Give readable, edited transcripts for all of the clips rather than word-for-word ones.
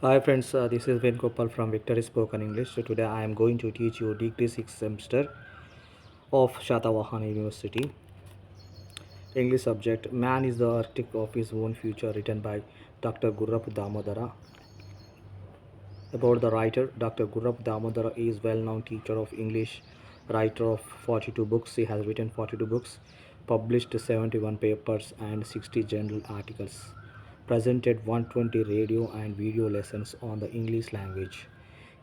Hi friends, this is Venkopal from Victory Spoken English. So today I am going to teach you Degree 6 semester of Shatavahan University. English subject Man is the architect of his own future, written by Dr. Gurrap Damodara. About the writer, Dr. Gurrap Damodara is well-known teacher of English, writer of 42 books. He has written 42 books, published 71 papers and 60 journal articles, presented 120 radio and video lessons on the English language.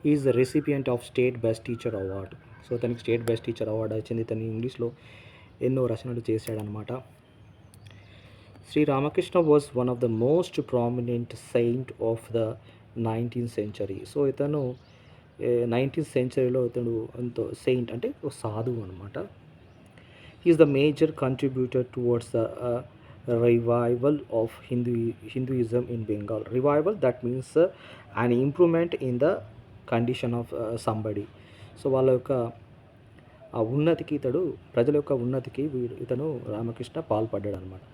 He is the recipient of State Best Teacher Award. So తనకి state best teacher award వచ్చింది. తను ఇంగ్లీష్లో ఎన్నో రచనలు చేశాడనమాట. Sri Ramakrishna was one of the most prominent saint of the 19th century. So ఇతను 19th సెంచరీలో ఇతడు ఎంతో సెయింట్ అంటే ఒక సాధువు అనమాట. Is the major contributor towards the revival of Hinduism in Bengal. Revival that means and improvement in the condition of somebody. So వాళ్ళ యొక్క ఆ ఉన్నతికి ప్రజల యొక్క ఉన్నతికి ఇతను రామకృష్ణ పాల్పడ్డాడు అనమాట.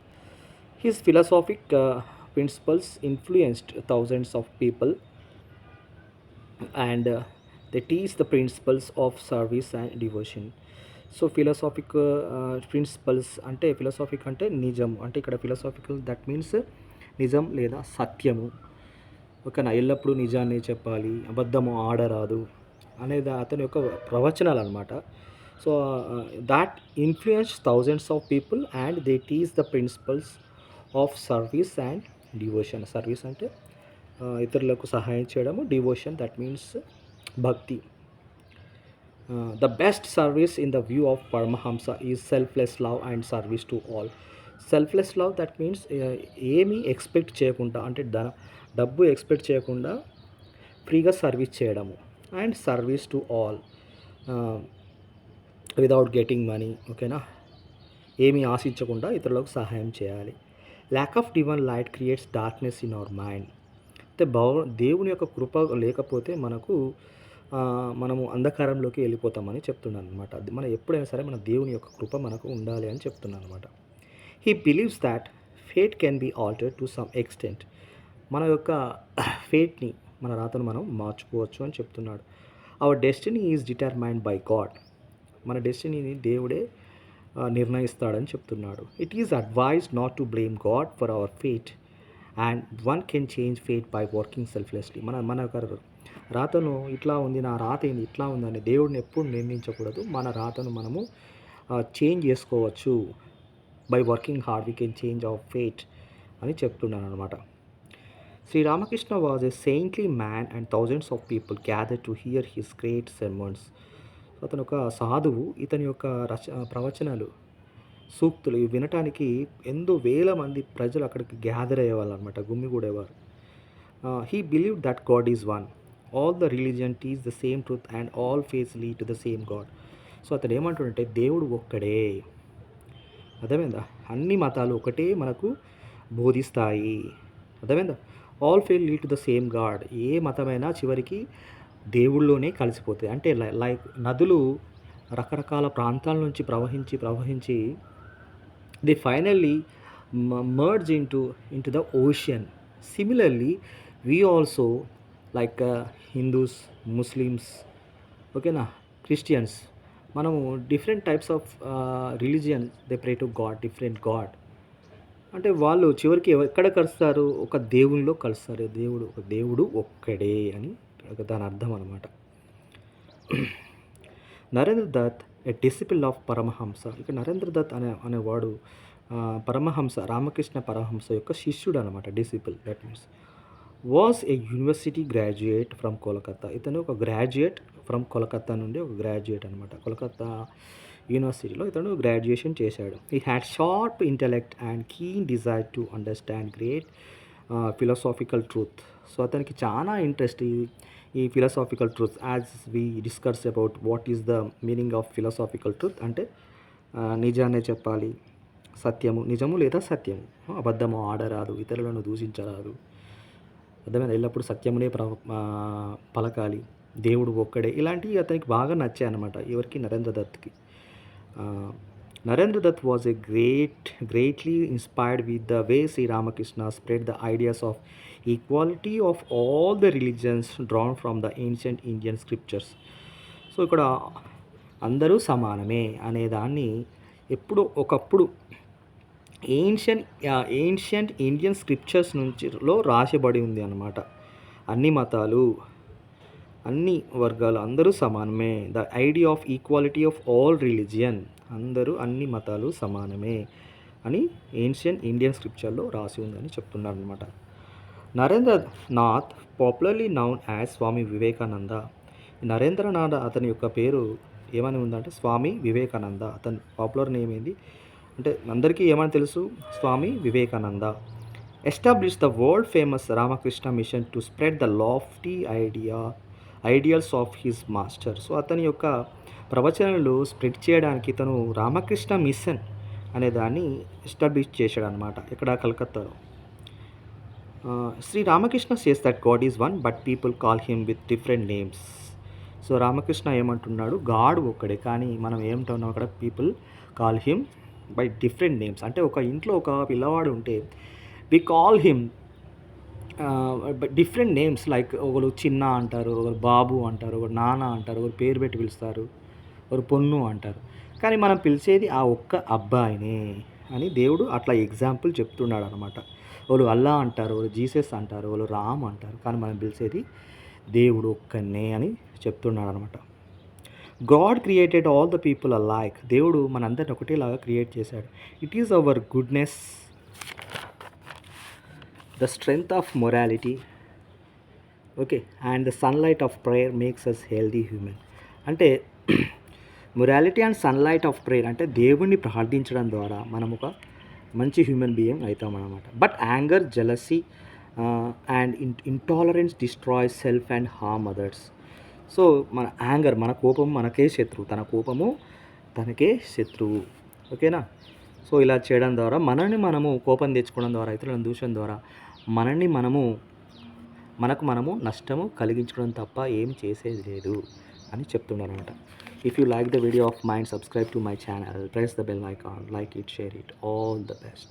His philosophic principles influenced thousands of people, and they teach the principles of service and devotion. So philosophic principles అంటే ఫిలాసాఫిక్ అంటే నిజం అంటే ఇక్కడ ఫిలాసాఫికల్ దట్ మీన్స్ నిజం లేదా సత్యము. ఓకేనా, ఎల్లప్పుడూ నిజాన్ని చెప్పాలి, అబద్ధము ఆడరాదు అనేది అతని యొక్క ప్రవచనాలు అనమాట. So that influence thousands of people and they teach the principles of service and devotion. Service అంటే ఇతరులకు సహాయం చేయడము, డివోషన్ దట్ మీన్స్ భక్తి. The best service in the view of Paramahamsa is selfless love and service to all. Selfless love that means ఏమీ expect చేయకుండా అంటే డబ్బు expect చేయకుండా ఫ్రీగా సర్వీస్ చేయడము, and service to all without getting money. ఓకేనా, ఏమీ ఆశించకుండా ఇతరులకు సహాయం చేయాలి. Lack of divine light creates darkness in our mind. అంటే దేవుని యొక్క కృప లేకపోతే మనము అంధకారంలోకి వెళ్ళిపోతామని చెప్తున్నాను అనమాట. మనం ఎప్పుడైనా సరే మన దేవుని యొక్క కృప మనకు ఉండాలి అని చెప్తున్నాను అనమాట. He believes that fate can be altered to some extent. మన యొక్క ఫేట్ని, మన రాతను మనం మార్చుకోవచ్చు అని చెప్తున్నాడు. Hour destiny is determined by God. మన డెస్టినీని దేవుడే నిర్ణయిస్తాడని చెప్తున్నాడు. It is advised not to blame God for our fate and one can change fate by working selflessly. మన యొక్క రాతను ఇట్లా ఉంది, నా రాత ఏంది ఇట్లా ఉందని దేవుడిని ఎప్పుడు నిర్ణయించకూడదు. మన రాతను మనము చేంజ్ చేసుకోవచ్చు. By working hard we can change our fate అని చెప్తున్నాను అనమాట. Shri Ramakrishna was a saintly man and thousands of people gather to hear his great sermons. అతను ఒక సాధువు. ఇతని యొక్క ప్రవచనాలు, సూక్తులు వినటానికి ఎంతో వేల మంది ప్రజలు అక్కడికి గ్యాదర్ అయ్యేవాళ్ళు అనమాట, గుమ్మిగూడేవారు. He believe that God is one. All the religion teach the same truth and all faith lead to the same god. So అతను ఏమంటుంటే దేవుడు ఒక్కడే. అర్థమైందా? అన్ని మతాలు ఒకటే మనకు బోధిస్తాయి. అర్థమైందా? All faith lead to the same god. ఏ మతమైనా చివరికి దేవుళ్ళలోనే కలిసిపోతాయి. అంటే లైక్ నదులు రకరకాల ప్రాంతాల నుంచి ప్రవహించి they finally merge into the ocean. Similarly we also like Hindus, Muslims, ఓకేనా, క్రిస్టియన్స్, మనము different types of religion they pray to God, different God. అంటే వాళ్ళు చివరికి ఎక్కడ కలుస్తారు? ఒక దేవునిలో కలుస్తారు. దేవుడు ఒక్కడే అని దాని అర్థం అనమాట. నరేంద్ర దత్ ఎ డిసిపుల్ ఆఫ్ పరమహంస. ఇక నరేంద్ర దత్ అనేవాడు పరమహంస, రామకృష్ణ పరమహంస యొక్క శిష్యుడు అనమాట. Disciple that means was a university graduate from Kolkata. ఇతను ఒక గ్రాడ్యుయేట్ ఫ్రమ్ కోలకత్తా నుండి ఒక గ్రాడ్యుయేట్ అనమాట. కోలకత్తా యూనివర్సిటీలో ఇతను గ్రాడ్యుయేషన్ చేశాడు. He had sharp intellect and keen desire to understand great philosophical truth. So అతనికి చాలా ఇంట్రెస్ట్ ఈ philosophical truth. As we discuss about what is the meaning of philosophical truth అంటే నిజాన్ని చెప్పాలి, సత్యము, నిజము లేదా సత్యము, అబద్ధము ఆడరాదు, ఇతరులను దూషించరాదు. అర్థమైనా? ఎల్లప్పుడూ సత్యమునే పలకాలి, దేవుడు ఒక్కడే. ఇలాంటివి అతనికి బాగా నచ్చాయి అనమాట. ఎవరికి? Narendra దత్కి. Narendra Dutt was greatly inspired with the way Sri Ramakrishna spread the ideas of equality of all the religions drawn from the ancient Indian scriptures. So ఇక్కడ అందరూ సమానమే అనేదాన్ని ఎప్పుడో ఒకప్పుడు ఏన్షియంట్ ఇండియన్ స్క్రిప్చర్స్ నుంచిలో రాయబడి ఉంది అన్నమాట. అన్ని మతాలు, అన్ని వర్గాలు అందరూ సమానమే. The idea of equality of all religion, అందరూ అన్ని మతాలు సమానమే అని ఏన్షియంట్ ఇండియన్ స్క్రిప్చర్లో రాసి ఉందని చెప్తున్నారు అనమాట. Narendranath popularly noun as Swami Vivekananda. Narendranath అతని యొక్క పేరు ఏమని ఉందంటే స్వామి వివేకానంద. అతని పాపులర్ నేమ్ ఏంది అంటే అందరికీ ఏమని తెలుసు, Swami Vivekananda. Establish the world famous Ramakrishna Mission to spread the lofty ideals of his master. So అతని యొక్క ప్రవచనాలు స్ప్రెడ్ చేయడానికి తను రామకృష్ణ మిషన్ అనే దాన్ని ఎస్టాబ్లిష్ చేశాడు అనమాట, ఇక్కడ కలకత్తాలో. Shri Ramakrishna says that God is one but people call him with different names. So Ramakrishna ఏమంటున్నాడు, గాడ్ ఒక్కడే కానీ మనం ఏమంటున్నాం అక్కడ, people call him by different names. అంటే ఒక ఇంట్లో ఒక పిల్లవాడు ఉంటే we call him different names, like ఒకరు చిన్న అంటారు, ఒకరు బాబు అంటారు, ఒకరు నాన్న అంటారు, ఒకరు పేరు పెట్టి పిలుస్తారు, ఒకరు పొన్ను అంటారు. కానీ మనం పిలిచేది ఆ ఒక్క అబ్బాయినే అని దేవుడు అట్లా ఎగ్జాంపుల్ చెప్తున్నాడు అనమాట. వాళ్ళు అల్లా అంటారు, వాళ్ళు జీసస్ అంటారు, వాళ్ళు రామ్ అంటారు, కానీ మనం పిలిచేది దేవుడు ఒక్కనే అని చెప్తున్నాడు అనమాట. God created all the people alike. దేవుడు మనందరిని ఒకటేలాగా క్రియేట్ చేశాడు. It is our goodness, the strength of morality, okay, and the sunlight of prayer makes us healthy human. అంటే morality and sunlight of prayer అంటే దేవుణ్ణి ప్రార్థించడం ద్వారా మనం ఒక మంచి హ్యూమన్ బీయింగ్ అవుతాం అన్నమాట. But anger, jealousy and intolerance destroy self and harm others. So మన యాంగర్, మన కోపం మనకే శత్రువు, తన కోపము తనకే శత్రువు, ఓకేనా. సో ఇలా చేయడం ద్వారా మనల్ని మనము కోపం తెచ్చుకోవడం ద్వారా, ఇతరులను దూషణ ద్వారా మనకు మనము నష్టము కలిగించడం తప్ప ఏం చేసేది లేదు అని చెప్తున్నారు అనమాట. If you like the video of mine, subscribe to my channel, press the bell icon, like it, share it. All the best.